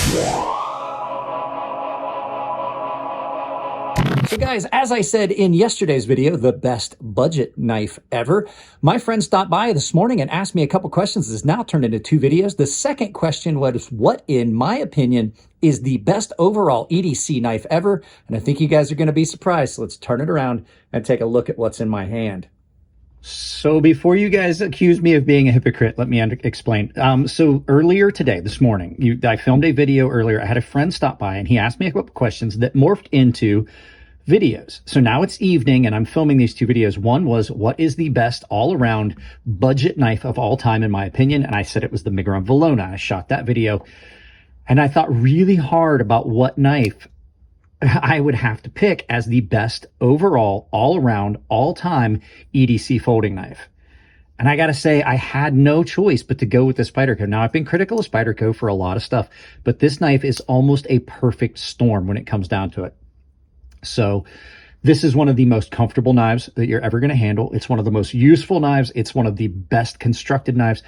So guys, as I said in yesterday's video, the best budget knife ever, my friend stopped by this morning and asked me a couple questions. This has now turned into 2 videos. The second question was, what, in my opinion, is the best overall EDC knife ever? And I think you guys are going to be surprised. So let's turn it around and take a look at what's in my hand. So before you guys accuse me of being a hypocrite, let me explain. So earlier today, this morning, I filmed a video earlier. I had a friend stop by and he asked me a couple questions that morphed into videos. So now it's evening and I'm filming these 2 videos. One was, what is the best all-around budget knife of all time, in my opinion? And I said it was the Migron Valona. I shot that video and I thought really hard about what knife I would have to pick as the best overall, all-around, all-time EDC folding knife. And I got to say, I had no choice but to go with the Spyderco. Now, I've been critical of Spyderco for a lot of stuff, but this knife is almost a perfect storm when it comes down to it. So this is one of the most comfortable knives that you're ever going to handle. It's one of the most useful knives. It's one of the best constructed knives.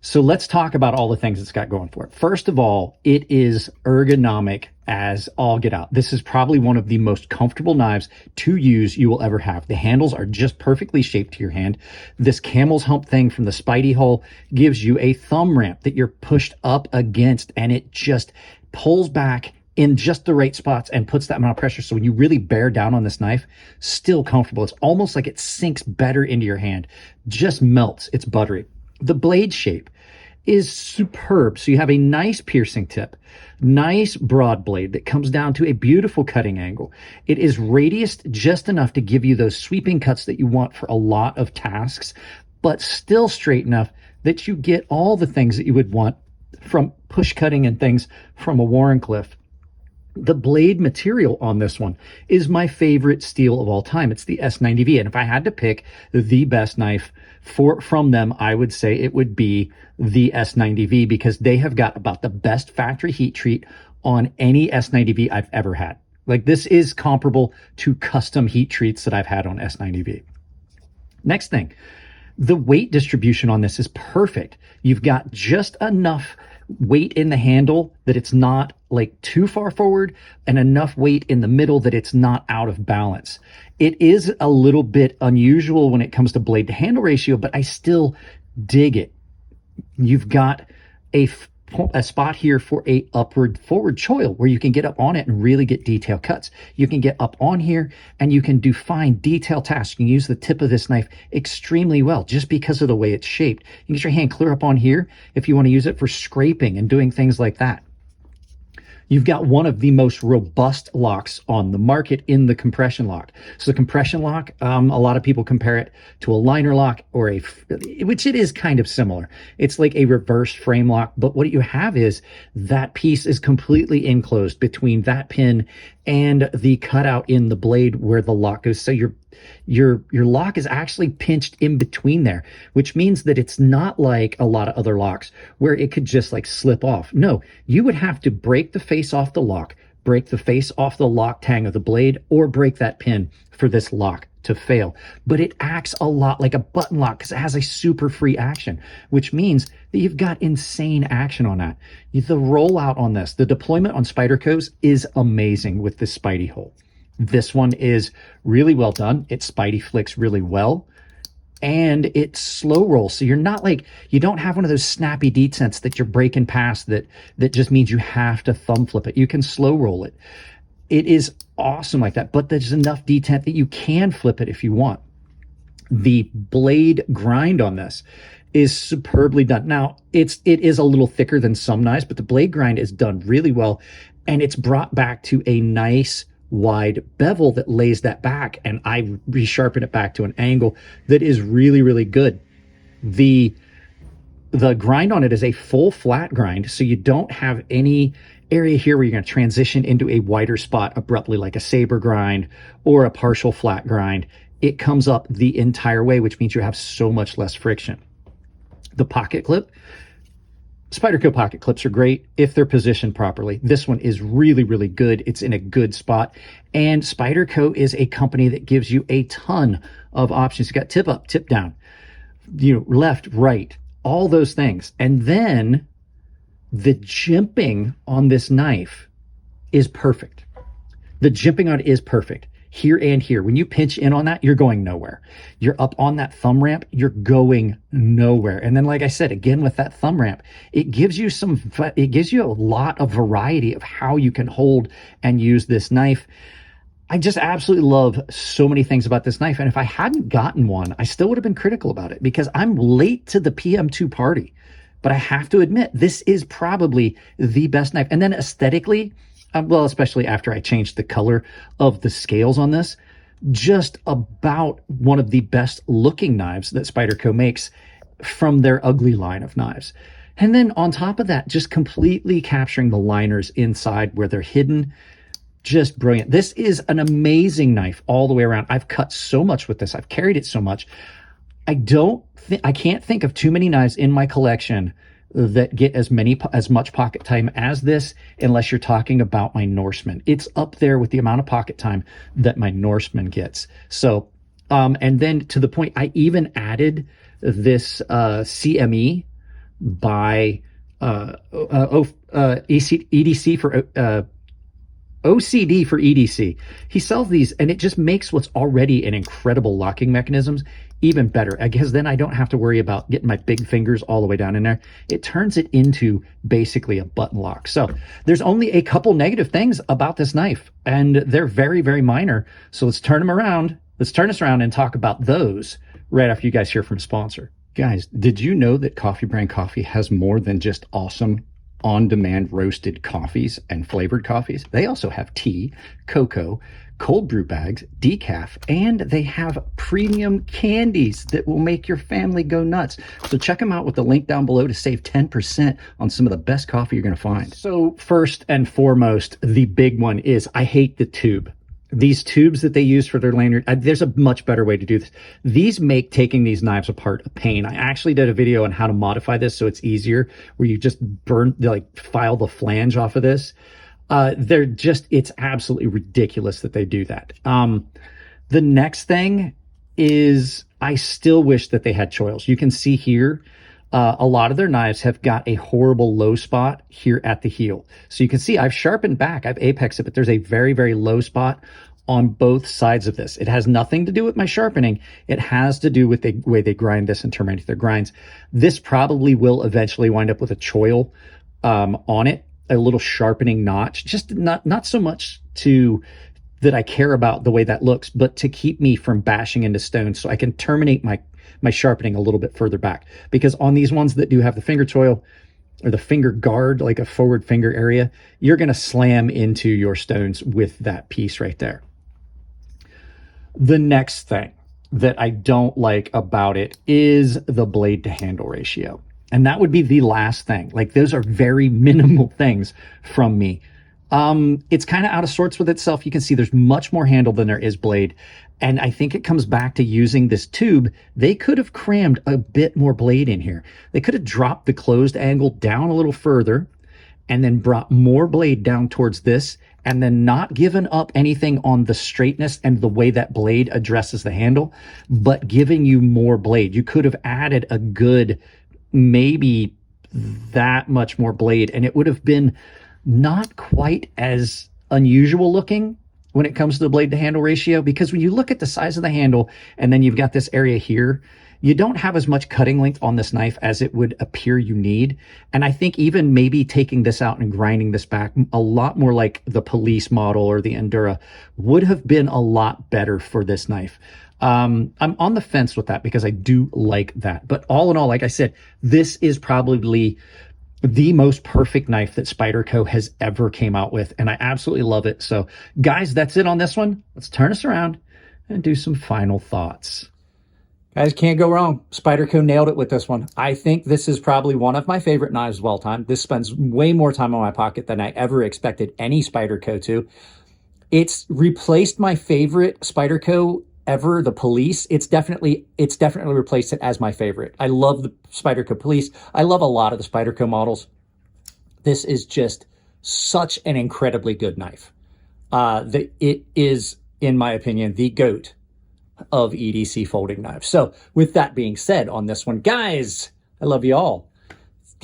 So let's talk about all the things it's got going for it. First of all, it is ergonomic as all get out. This is probably one of the most comfortable knives to use you will ever have. The handles are just perfectly shaped to your hand. This camel's hump thing from the Spidey hole gives you a thumb ramp that you're pushed up against, and it just pulls back in just the right spots and puts that amount of pressure. So when you really bear down on this knife, still comfortable. It's almost like it sinks better into your hand, just melts. It's buttery. The blade shape is superb. So you have a nice piercing tip, nice broad blade that comes down to a beautiful cutting angle. It is radiused just enough to give you those sweeping cuts that you want for a lot of tasks, but still straight enough that you get all the things that you would want from push cutting and things from a Wharncliffe. The blade material on this one is my favorite steel of all time. It's the S90V. And if I had to pick the best knife from them, I would say it would be the S90V, because they have got about the best factory heat treat on any S90V I've ever had. Like, this is comparable to custom heat treats that I've had on S90V. Next thing, the weight distribution on this is perfect. You've got just enough weight in the handle that it's not like too far forward, and enough weight in the middle that it's not out of balance. It is a little bit unusual when it comes to blade to handle ratio, but I still dig it. You've got a spot here for a upward forward choil where you can get up on it and really get detail cuts. You can get up on here and you can do fine detail tasks. You can use the tip of this knife extremely well just because of the way it's shaped. You can get your hand clear up on here if you want to use it for scraping and doing things like that. You've got one of the most robust locks on the market in the compression lock. So the compression lock, a lot of people compare it to a liner lock, or which it is kind of similar. It's like a reverse frame lock, but what you have is that piece is completely enclosed between that pin and the cutout in the blade where the lock goes. So your lock is actually pinched in between there, which means that it's not like a lot of other locks where it could just like slip off. No, you would have to break the face off the lock, break the face off the lock tang of the blade, or break that pin for this lock to fail. But it acts a lot like a button lock because it has a super free action, which means that you've got insane action on that. The rollout on this, the deployment on Spyderco's is amazing with this Spidey hole. This one is really well done. It Spidey flicks really well, and it's slow roll. So you're not like, you don't have one of those snappy detents that you're breaking past that just means you have to thumb flip it. You can slow roll it. It is awesome like that, but there's enough detent that you can flip it if you want. The blade grind on this is superbly done. Now, it is a little thicker than some knives, but the blade grind is done really well, and it's brought back to a nice wide bevel that lays that back, and I resharpen it back to an angle that is really, really good. The grind on it is a full flat grind, so you don't have any area here where you're going to transition into a wider spot abruptly like a saber grind or a partial flat grind. It comes up the entire way, which means you have so much less friction. The pocket clip, Spyderco pocket clips are great if they're positioned properly. This one is really, really good. It's in a good spot. And Spyderco is a company that gives you a ton of options. You got tip up, tip down, left, right, all those things. And then The jimping on this knife is perfect. The jimping on it is perfect. Here and here. When you pinch in on that, you're going nowhere. You're up on that thumb ramp, you're going nowhere. And then, like I said, again, with that thumb ramp, it gives you a lot of variety of how you can hold and use this knife. I just absolutely love so many things about this knife. And if I hadn't gotten one, I still would have been critical about it because I'm late to the PM2 party. But I have to admit, this is probably the best knife. And then aesthetically, well, especially after I changed the color of the scales on this, just about one of the best looking knives that Spyderco makes from their ugly line of knives. And then on top of that, just completely capturing the liners inside where they're hidden. Just brilliant. This is an amazing knife all the way around. I've cut so much with this. I've carried it so much. I can't think of too many knives in my collection that get as much pocket time as this, unless you're talking about my Norseman. It's up there with the amount of pocket time that my Norseman gets. So, and then to the point, I even added this CME by EDC for OCD for EDC. He sells these, and it just makes what's already an incredible locking mechanisms even better. I guess then I don't have to worry about getting my big fingers all the way down in there. It turns it into basically a button lock. So there's only a couple negative things about this knife, and they're very, very minor. So let's turn them around. Let's turn this around and talk about those right after you guys hear from a sponsor. Guys, did you know that Coffee Brand Coffee has more than just awesome on-demand roasted coffees and flavored coffees? They also have tea, cocoa, cold brew bags, decaf, and they have premium candies that will make your family go nuts. So check them out with the link down below to save 10% on some of the best coffee you're going to find. So first and foremost, the big one is I hate the tube. These tubes that they use for their lanyard, there's a much better way to do this. These make taking these knives apart a pain. I actually did a video on how to modify this so it's easier, where you just file the flange off of this. It's absolutely ridiculous that they do that. The next thing is I still wish that they had choils. You can see here, a lot of their knives have got a horrible low spot here at the heel. So you can see I've sharpened back, I've apexed it, but there's a very, very low spot on both sides of this. It has nothing to do with my sharpening. It has to do with the way they grind this and terminate their grinds. This probably will eventually wind up with a choil on it, a little sharpening notch, just not so much that I care about the way that looks, but to keep me from bashing into stone so I can terminate my sharpening a little bit further back. Because on these ones that do have the finger choil or the finger guard, like a forward finger area, you're going to slam into your stones with that piece right there. The next thing that I don't like about it is the blade to handle ratio. And that would be the last thing. Like, those are very minimal things from me. It's kind of out of sorts with itself. You can see there's much more handle than there is blade. And I think it comes back to using this tube. They could have crammed a bit more blade in here. They could have dropped the closed angle down a little further and then brought more blade down towards this, and then not given up anything on the straightness and the way that blade addresses the handle, but giving you more blade. You could have added a good, maybe that much more blade, and it would have been not quite as unusual looking when it comes to the blade to handle ratio, because when you look at the size of the handle and then you've got this area here, you don't have as much cutting length on this knife as it would appear you need. And I think even maybe taking this out and grinding this back a lot more like the Police model or the Endura would have been a lot better for this knife. I'm on the fence with that because I do like that. But all in all, like I said, this is probably the most perfect knife that Spyderco has ever came out with, and I absolutely love it. So guys, that's it on this one. Let's turn us around and do some final thoughts. Guys, can't go wrong. Spyderco nailed it with this one. I think this is probably one of my favorite knives of all time. This spends way more time on my pocket than I ever expected any Spyderco to. It's replaced my favorite Spyderco ever, the Police. It's definitely replaced it as my favorite. I love the Spyderco Police. I love a lot of the Spyderco models. This is just such an incredibly good knife. It is, in my opinion, the GOAT of EDC folding knives. So with that being said on this one, guys, I love you all.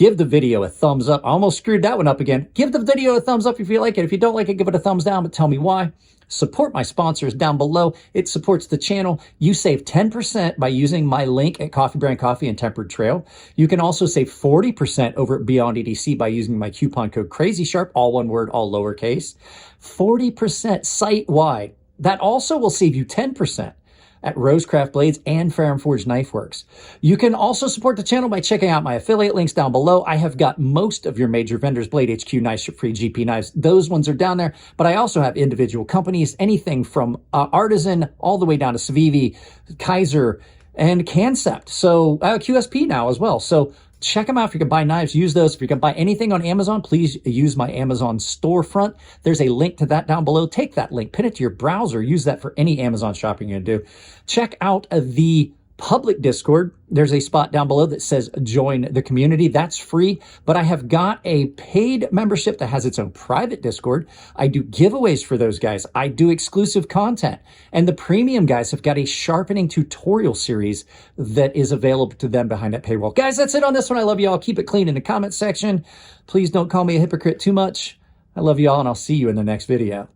Give the video a thumbs up. I almost screwed that one up again. Give the video a thumbs up if you like it. If you don't like it, give it a thumbs down, but tell me why. Support my sponsors down below. It supports the channel. You save 10% by using my link at Coffee Brand Coffee and Tempered Trail. You can also save 40% over at Beyond EDC by using my coupon code CrazySharp, all one word, all lowercase. 40% site-wide. That also will save you 10% at Rosecraft Blades and Fair and Forged Knife Works. You can also support the channel by checking out my affiliate links down below. I have got most of your major vendors, Blade HQ, Knife Shop Free, GP Knives. Those ones are down there, but I also have individual companies, anything from Artisan all the way down to Civivi, Kaiser, and Concept. So QSP now as well. So check them out. If you can buy knives, use those. If you can buy anything on Amazon, please use my Amazon storefront. There's a link to that down below. Take that link, pin it to your browser, use that for any Amazon shopping you're going to do. Check out the public Discord. There's a spot down below that says join the community. That's free, but I have got a paid membership that has its own private Discord. I do giveaways for those guys. I do exclusive content, and the premium guys have got a sharpening tutorial series that is available to them behind that paywall. Guys, that's it on this one. I love you all. Keep it clean in the comment section. Please don't call me a hypocrite too much. I love you all, and I'll see you in the next video.